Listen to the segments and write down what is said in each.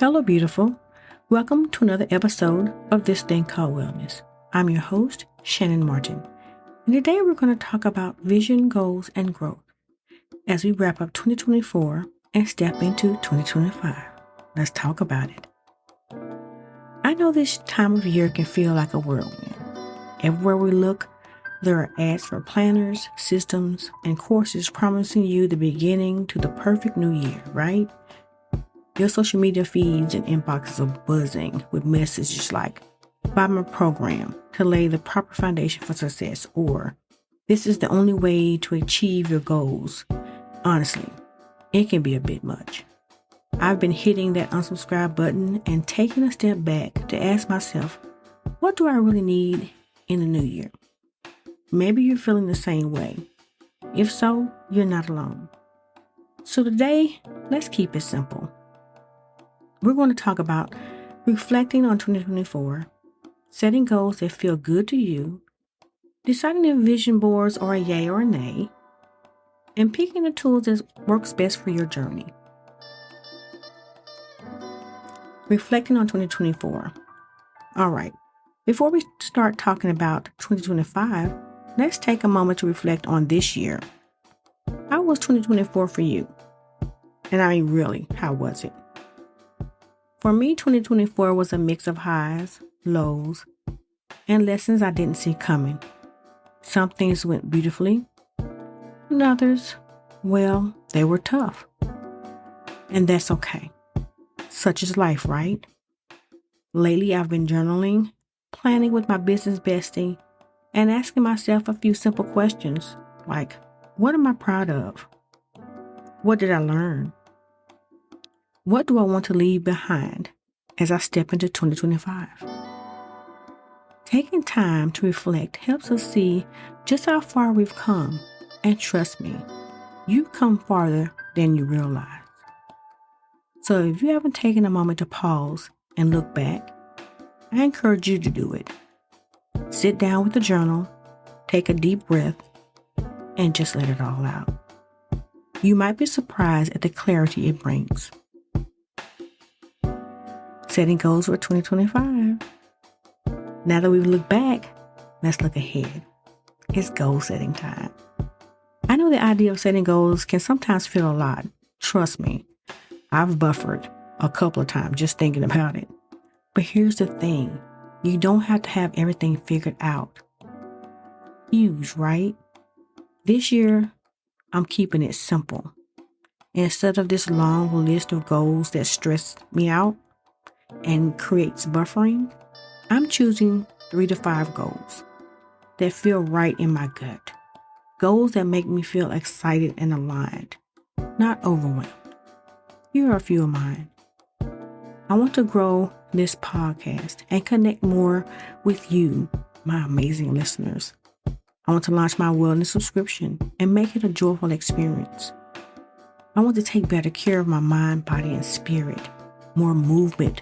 Hello, beautiful. Welcome to another episode of This Thing Called Wellness. I'm your host, Shannon Martin. And today we're going to talk about vision, goals, and growth as we wrap up 2024 and step into 2025. Let's talk about it. I know this time of year can feel like a whirlwind. Everywhere we look, there are ads for planners, systems, and courses promising you the beginning to the perfect new year, right? Your social media feeds and inboxes are buzzing with messages like, buy my program to lay the proper foundation for success, or this is the only way to achieve your goals. Honestly, it can be a bit much. I've been hitting that unsubscribe button and taking a step back to ask myself, what do I really need in the new year? Maybe you're feeling the same way. If so, you're not alone. So today, let's keep it simple. We're going to talk about reflecting on 2024, setting goals that feel good to you, deciding if vision boards are a yay or a nay, and picking the tools that works best for your journey. Reflecting on 2024. All right, before we start talking about 2025, let's take a moment to reflect on this year. How was 2024 for you? And I mean, really, how was it? For me, 2024 was a mix of highs, lows, and lessons I didn't see coming. Some things went beautifully, and others, well, they were tough. And that's okay. Such is life, right? Lately, I've been journaling, planning with my business bestie, and asking myself a few simple questions like, what am I proud of? What did I learn? What do I want to leave behind as I step into 2025? Taking time to reflect helps us see just how far we've come. And trust me, you've come farther than you realize. So if you haven't taken a moment to pause and look back, I encourage you to do it. Sit down with a journal, take a deep breath, and just let it all out. You might be surprised at the clarity it brings. Setting goals for 2025. Now that we've looked back, let's look ahead. It's goal setting time. I know the idea of setting goals can sometimes feel a lot. Trust me, I've buffered a couple of times just thinking about it. But here's the thing. You don't have to have everything figured out. Huge, right? This year, I'm keeping it simple. Instead of this long list of goals that stress me out and creates buffering, I'm choosing 3 to 5 goals that feel right in my gut. Goals that make me feel excited and aligned, not overwhelmed. Here are a few of mine. I want to grow this podcast and connect more with you, my amazing listeners. I want to launch my wellness subscription and make it a joyful experience. I want to take better care of my mind, body, and spirit. More movement,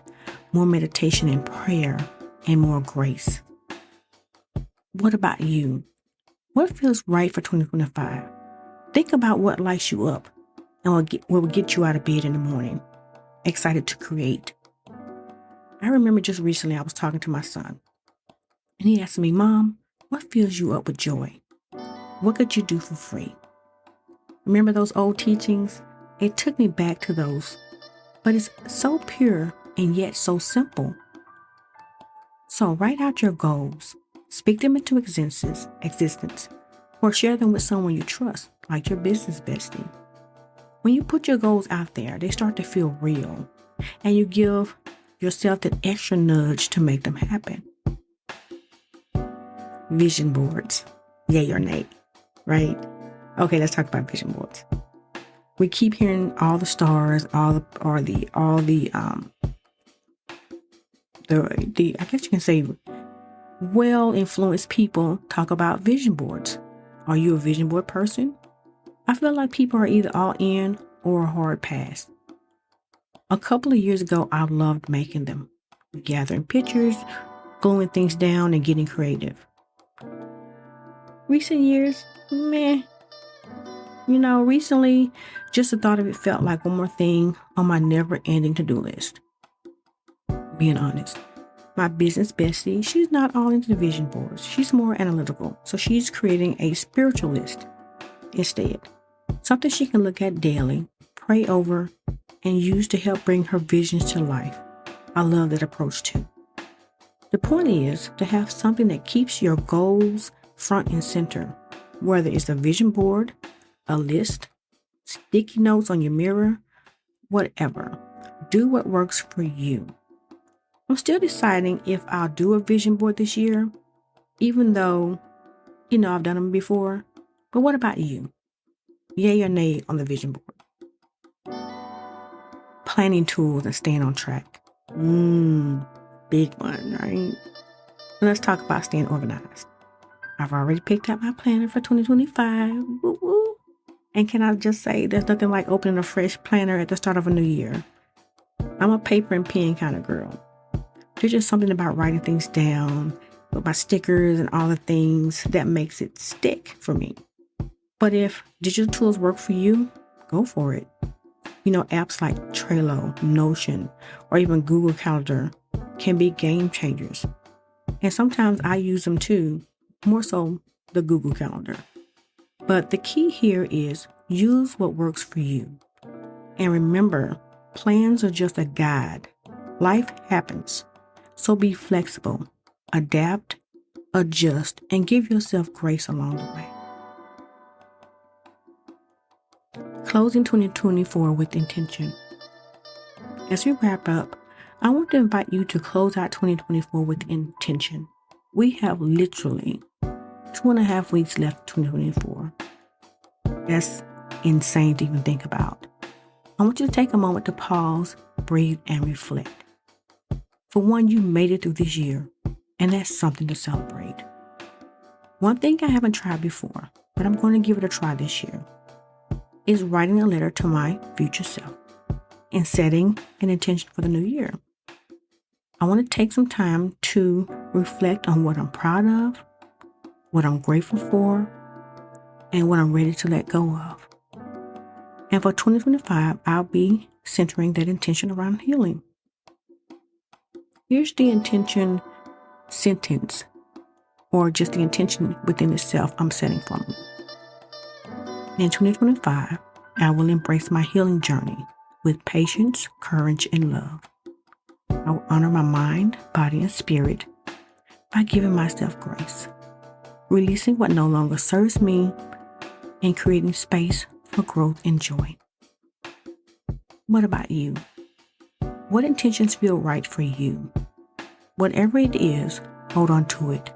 more meditation and prayer, and more grace. What about you? What feels right for 2025? Think about what lights you up and what will get you out of bed in the morning, excited to create. I remember just recently I was talking to my son, and he asked me, Mom, what fills you up with joy? What could you do for free? Remember those old teachings? It took me back to those, but it's so pure and yet so simple. So write out your goals, speak them into existence, or share them with someone you trust, like your business bestie. When you put your goals out there, they start to feel real, and you give yourself that extra nudge to make them happen. Vision boards, yay or nay, right? Okay, let's talk about vision boards. We keep hearing all the stars, I guess you can say well-influenced people talk about vision boards. Are you a vision board person? I feel like people are either all in or a hard pass. A couple of years ago, I loved making them, gathering pictures, gluing things down, and getting creative. Recent years, meh. Recently, just the thought of it felt like one more thing on my never-ending to-do list. being honest. My business bestie, she's not all into the vision boards. She's more analytical. So she's creating a spiritual list instead. Something she can look at daily, pray over, and use to help bring her visions to life. I love that approach too. The point is to have something that keeps your goals front and center, whether it's a vision board, a list, sticky notes on your mirror, whatever. Do what works for you. I'm still deciding if I'll do a vision board this year, even though, I've done them before. But what about you? Yay or nay on the vision board? Planning tools and staying on track. Big one, right? Let's talk about staying organized. I've already picked out my planner for 2025. Woo-woo. And can I just say, there's nothing like opening a fresh planner at the start of a new year. I'm a paper and pen kind of girl. There's just something about writing things down with my stickers and all the things that makes it stick for me. But if digital tools work for you, go for it. Apps like Trello, Notion, or even Google Calendar can be game changers. And sometimes I use them too, more so the Google Calendar. But the key here is use what works for you. And remember, plans are just a guide. Life happens. So be flexible, adapt, adjust, and give yourself grace along the way. Closing 2024 with intention. As we wrap up, I want to invite you to close out 2024 with intention. We have literally 2.5 weeks left in 2024. That's insane to even think about. I want you to take a moment to pause, breathe, and reflect. For one, you made it through this year, and that's something to celebrate. One thing I haven't tried before, but I'm going to give it a try this year, is writing a letter to my future self and setting an intention for the new year. I want to take some time to reflect on what I'm proud of, what I'm grateful for, and what I'm ready to let go of. And for 2025, I'll be centering that intention around healing. Here's the intention sentence, or just the intention within itself I'm setting for me. In 2025, I will embrace my healing journey with patience, courage, and love. I will honor my mind, body, and spirit by giving myself grace, releasing what no longer serves me, and creating space for growth and joy. What about you? What intentions feel right for you? Whatever it is, hold on to it,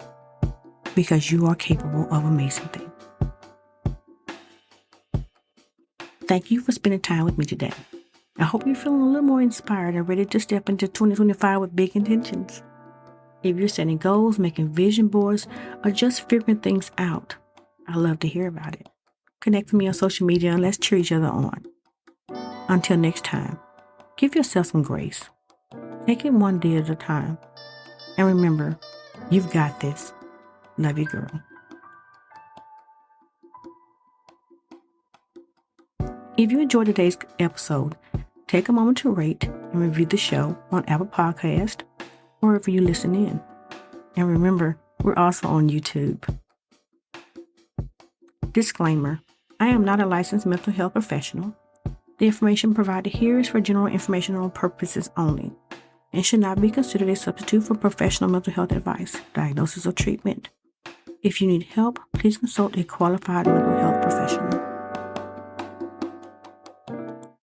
because you are capable of amazing things. Thank you for spending time with me today. I hope you're feeling a little more inspired and ready to step into 2025 with big intentions. If you're setting goals, making vision boards, or just figuring things out, I'd love to hear about it. Connect with me on social media and let's cheer each other on. Until next time, give yourself some grace. Take it one day at a time. And remember, you've got this. Love you, girl. If you enjoyed today's episode, take a moment to rate and review the show on Apple Podcast or wherever you listen in. And remember, we're also on YouTube. Disclaimer, I am not a licensed mental health professional. The information provided here is for general informational purposes only and should not be considered a substitute for professional mental health advice, diagnosis, or treatment. If you need help, please consult a qualified mental health professional.